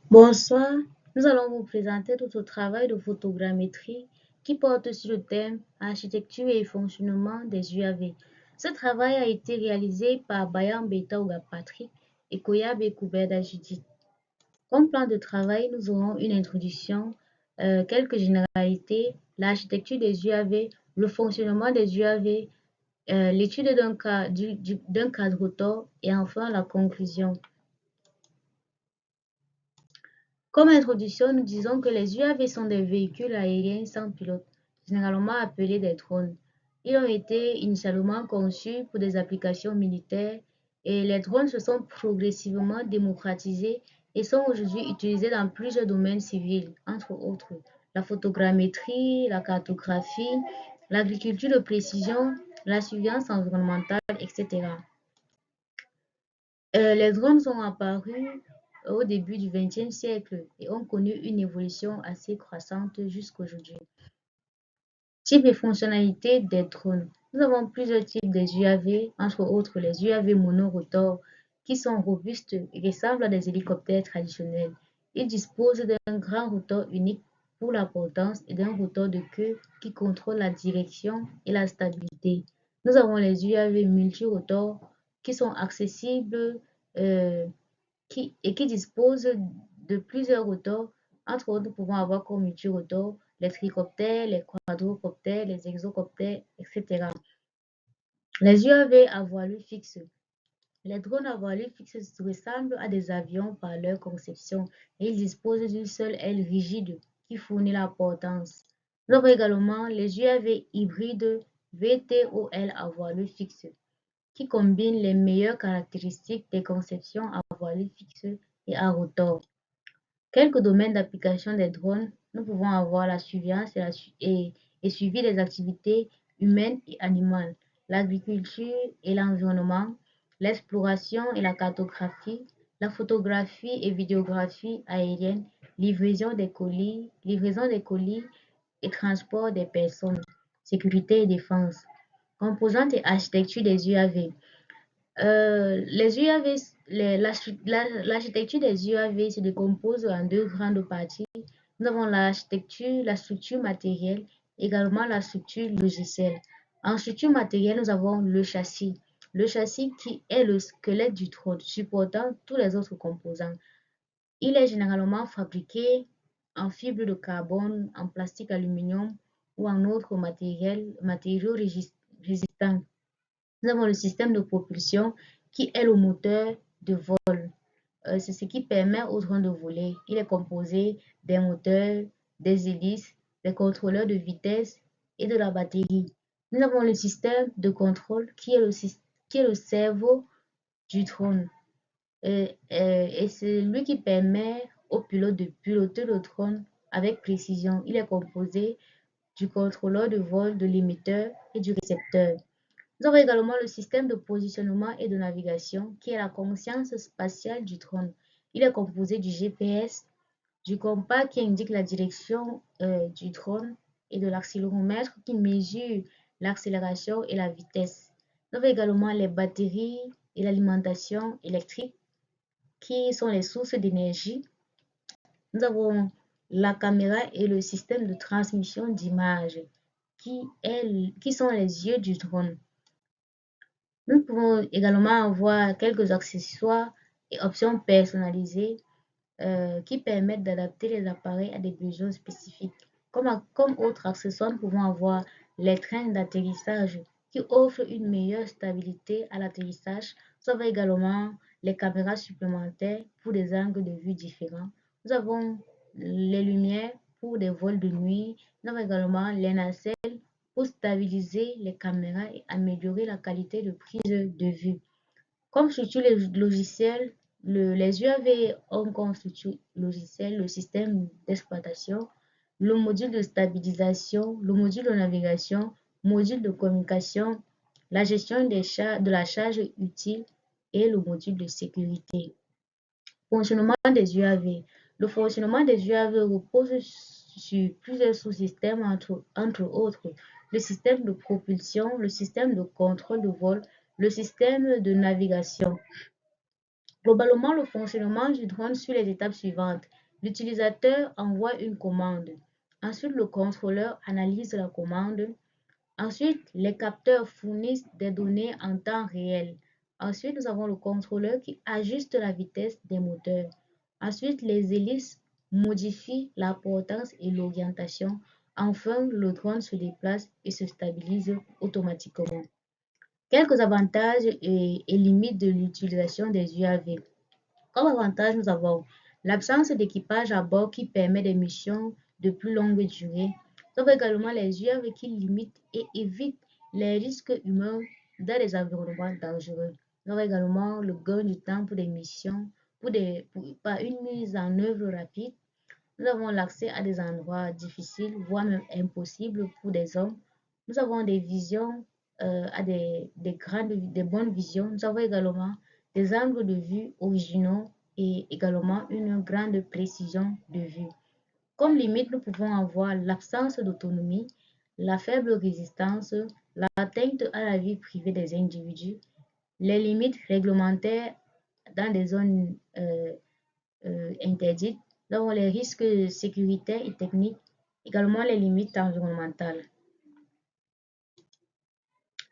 Bonsoir, nous allons vous présenter notre travail de photogrammétrie qui porte sur le thème architecture et fonctionnement des UAV. Ce travail a été réalisé par Bayan Betaouga Patrick et Koyabe Koubeda Judith. Comme plan de travail, nous aurons une introduction, quelques généralités, l'architecture des UAV, le fonctionnement des UAV, l'étude d'un cadre auteur et enfin la conclusion. Comme introduction, nous disons que les UAV sont des véhicules aériens sans pilote, généralement appelés des drones. Ils ont été initialement conçus pour des applications militaires et les drones se sont progressivement démocratisés et sont aujourd'hui utilisés dans plusieurs domaines civils, entre autres la photogrammétrie, la cartographie, l'agriculture de précision, la surveillance environnementale, etc. Les drones sont apparus au début du XXe siècle et ont connu une évolution assez croissante jusqu'aujourd'hui. Types et fonctionnalités des drones. Nous avons plusieurs types de UAV, entre autres les UAV monorotors qui sont robustes et ressemblent à des hélicoptères traditionnels. Ils disposent d'un grand rotor unique pour la potence et d'un rotor de queue qui contrôle la direction et la stabilité. Nous avons les UAV multirotors qui sont accessibles euh, qui disposent de plusieurs rotors, entre autres pouvant avoir comme multirotors les tricoptères, les quadrocoptères, les hexacoptères, etc. Les UAV à voilure fixe. Les drones à voilure fixe ressemblent à des avions par leur conception et ils disposent d'une seule aile rigide qui fournit la portance. Nous avons également les UAV hybrides VTOL à voilure fixe qui combinent les meilleures caractéristiques des conceptions à voilure fixe et à rotor. Quelques domaines d'application des drones, nous pouvons avoir la surveillance et suivi des activités humaines et animales, l'agriculture et l'environnement, l'exploration et la cartographie, la photographie et vidéographie aérienne, livraison des colis et transport des personnes, sécurité et défense. Composantes et architecture des UAV. Les UAV, l'architecture des UAV se décompose en deux grandes parties. Nous avons l'architecture, la structure matérielle, également la structure logicielle. En structure matérielle, nous avons le châssis. Le châssis qui est le squelette du drone, supportant tous les autres composants. Il est généralement fabriqué en fibre de carbone, en plastique aluminium ou en autres matériaux résistants. Nous avons le système de propulsion qui est le moteur de vol. C'est ce qui permet au drone de voler. Il est composé des moteurs, des hélices, des contrôleurs de vitesse et de la batterie. Nous avons le système de contrôle qui est le cerveau du drone. Et c'est lui qui permet au pilote de piloter le drone avec précision. Il est composé du contrôleur de vol, de l'émetteur et du récepteur. Nous avons également le système de positionnement et de navigation qui est la conscience spatiale du drone. Il est composé du GPS, du compas qui indique la direction du drone et de l'accéléromètre qui mesure l'accélération et la vitesse. Nous avons également les batteries et l'alimentation électrique qui sont les sources d'énergie. Nous avons la caméra et le système de transmission d'image qui sont les yeux du drone. Nous pouvons également avoir quelques accessoires et options personnalisées qui permettent d'adapter les appareils à des besoins spécifiques. Comme autres accessoires, nous pouvons avoir les trains d'atterrissage qui offrent une meilleure stabilité à l'atterrissage. Nous avons également les caméras supplémentaires pour des angles de vue différents. Nous avons les lumières pour des vols de nuit. Nous avons également les nacelles pour stabiliser les caméras et améliorer la qualité de prise de vue. Comme structure logicielle, les UAV ont comme structure logicielle le système d'exploitation, le module de stabilisation, le module de navigation, module de communication, la gestion de la charge utile et le module de sécurité. Fonctionnement des UAV. Le fonctionnement des UAV repose sur plusieurs sous-systèmes, entre autres le système de propulsion, le système de contrôle de vol, le système de navigation. Globalement, le fonctionnement du drone suit les étapes suivantes. L'utilisateur envoie une commande. Ensuite, le contrôleur analyse la commande. Ensuite, les capteurs fournissent des données en temps réel. Ensuite, nous avons le contrôleur qui ajuste la vitesse des moteurs. Ensuite, les hélices modifient la portance et l'orientation. Enfin, le drone se déplace et se stabilise automatiquement. Quelques avantages et limites de l'utilisation des UAV. Comme avantage, nous avons l'absence d'équipage à bord qui permet des missions de plus longue durée. Nous avons également les UAV qui limitent et évitent les risques humains dans les environnements dangereux. Nous avons également le gain du temps pour des missions, par une mise en œuvre rapide. Nous avons l'accès à des endroits difficiles, voire même impossibles pour des hommes. Nous avons des visions, des bonnes visions. Nous avons également des angles de vue originaux et également une grande précision de vue. Comme limite, nous pouvons avoir l'absence d'autonomie, la faible résistance, l'atteinte à la vie privée des individus, les limites réglementaires dans des zones interdites, nous avons les risques sécuritaires et techniques, également les limites environnementales.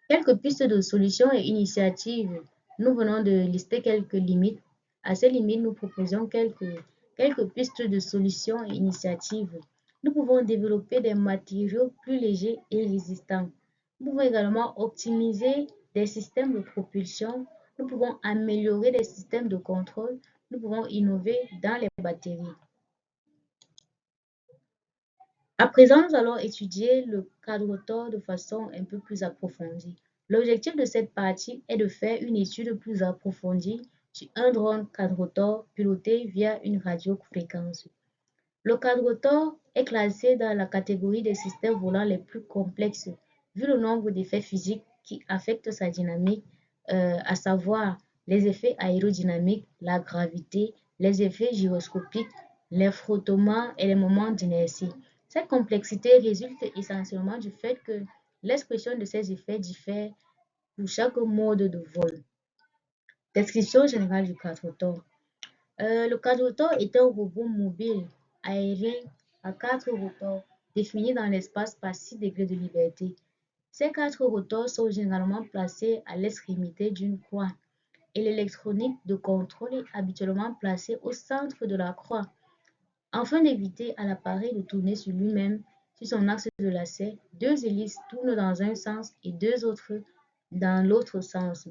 Quelques pistes de solutions et initiatives. Nous venons de lister quelques limites. À ces limites, nous proposons quelques pistes de solutions et initiatives. Nous pouvons développer des matériaux plus légers et résistants. Nous pouvons également optimiser des systèmes de propulsion. Nous pouvons améliorer des systèmes de contrôle. Nous pouvons innover dans les batteries. À présent, nous allons étudier le quadrotor de façon un peu plus approfondie. L'objectif de cette partie est de faire une étude plus approfondie sur un drone quadrotor piloté via une radiofréquence. Le quadrotor est classé dans la catégorie des systèmes volants les plus complexes, vu le nombre d'effets physiques qui affectent sa dynamique, à savoir les effets aérodynamiques, la gravité, les effets gyroscopiques, les frottements et les moments d'inertie. Cette complexité résulte essentiellement du fait que l'expression de ces effets diffère pour chaque mode de vol. Description générale du quadrotor. Le quadrotor est un robot mobile aérien à 4 rotors défini dans l'espace par 6 degrés de liberté. Ces 4 rotors sont généralement placés à l'extrémité d'une croix et l'électronique de contrôle est habituellement placée au centre de la croix. Afin d'éviter à l'appareil de tourner sur lui-même sur son axe de lacet, 2 hélices tournent dans un sens et 2 autres dans l'autre sens.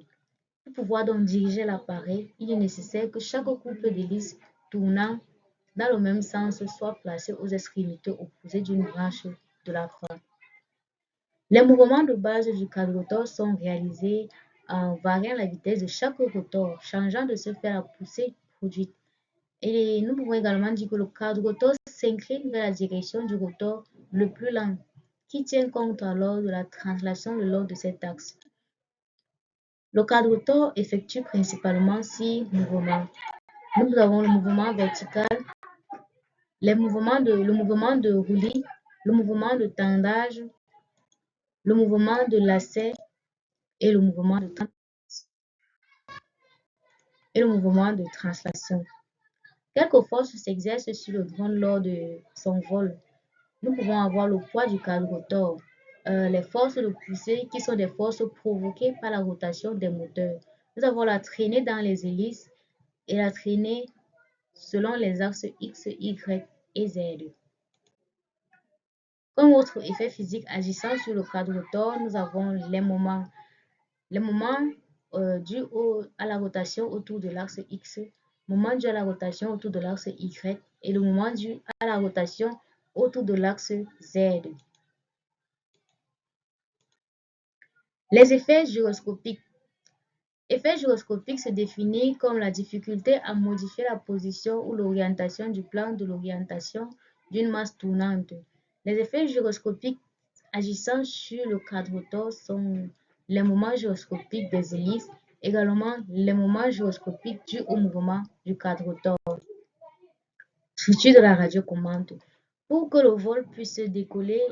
Pour pouvoir donc diriger l'appareil, il est nécessaire que chaque couple d'hélices tournant dans le même sens soit placé aux extrémités opposées d'une branche de la croix. Les mouvements de base du quadrotor sont réalisés en variant la vitesse de chaque rotor, changeant de ce fait la poussée produite. Et nous pouvons également dire que le quadrotor s'incline vers la direction du rotor le plus lent, qui tient compte alors de la translation le long de cet axe. Le quadrotor effectue principalement 6 mouvements. Nous avons le mouvement vertical, le mouvement de roulis, le mouvement de tendage, le mouvement de lacet et le mouvement de translation. Quelques forces s'exercent sur le drone lors de son vol. Nous pouvons avoir le poids du quadrotor, les forces de poussée qui sont des forces provoquées par la rotation des moteurs. Nous avons la traînée dans les hélices et la traînée selon les axes X, Y et Z. Comme autre effet physique agissant sur le quadrotor, nous avons les moments dus à la rotation autour de l'axe X, moment dû à la rotation autour de l'axe Y et le moment dû à la rotation autour de l'axe Z. Les effets gyroscopiques. Effet gyroscopique se définit comme la difficulté à modifier la position ou l'orientation du plan de l'orientation d'une masse tournante. Les effets gyroscopiques agissant sur le quadrotor sont les moments gyroscopiques des hélices, également les moments gyroscopiques dus au mouvement du quadrotor. Structure de la radiocommande. Pour que le vol puisse décoller,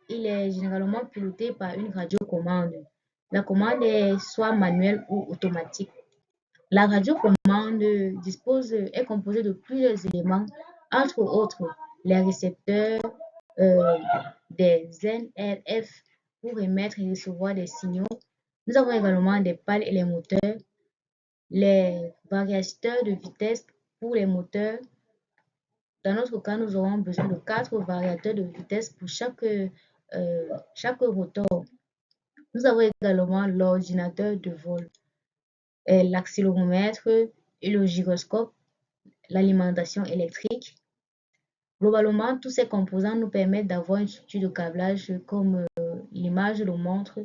il est généralement piloté par une radiocommande. La commande est soit manuelle ou automatique. La radiocommande est composée de plusieurs éléments, entre autres les récepteurs, euh, des NRF pour émettre et recevoir des signaux. Nous avons également des pales et les moteurs, les variateurs de vitesse pour les moteurs. Dans notre cas, nous aurons besoin de 4 variateurs de vitesse pour chaque rotor. Nous avons également l'ordinateur de vol, l'accéléromètre et le gyroscope, l'alimentation électrique. Globalement, tous ces composants nous permettent d'avoir une structure de câblage comme l'image le montre.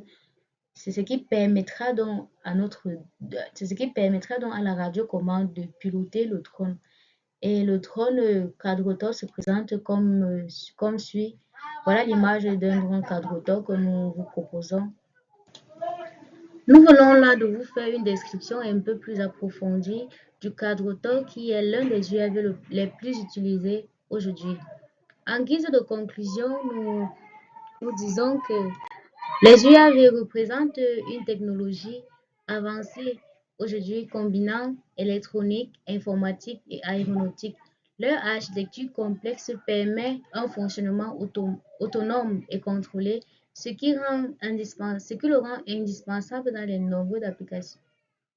C'est ce qui permettra donc à la radiocommande de piloter le drone. Et le drone quadrotor se présente comme suit. Voilà l'image d'un drone quadrotor que nous vous proposons. Nous venons là de vous faire une description un peu plus approfondie du quadrotor qui est l'un des UAV les plus utilisés aujourd'hui. En guise de conclusion, nous disons que les UAV représentent une technologie avancée aujourd'hui combinant électronique, informatique et aéronautique. Leur architecture complexe permet un fonctionnement autonome et contrôlé, ce qui le rend indispensable dans les nombreux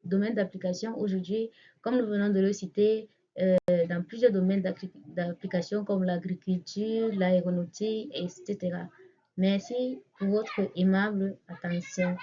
domaines d'application aujourd'hui, comme nous venons de le citer, dans plusieurs domaines d'application comme l'agriculture, l'aéronautique, etc. Merci pour votre aimable attention.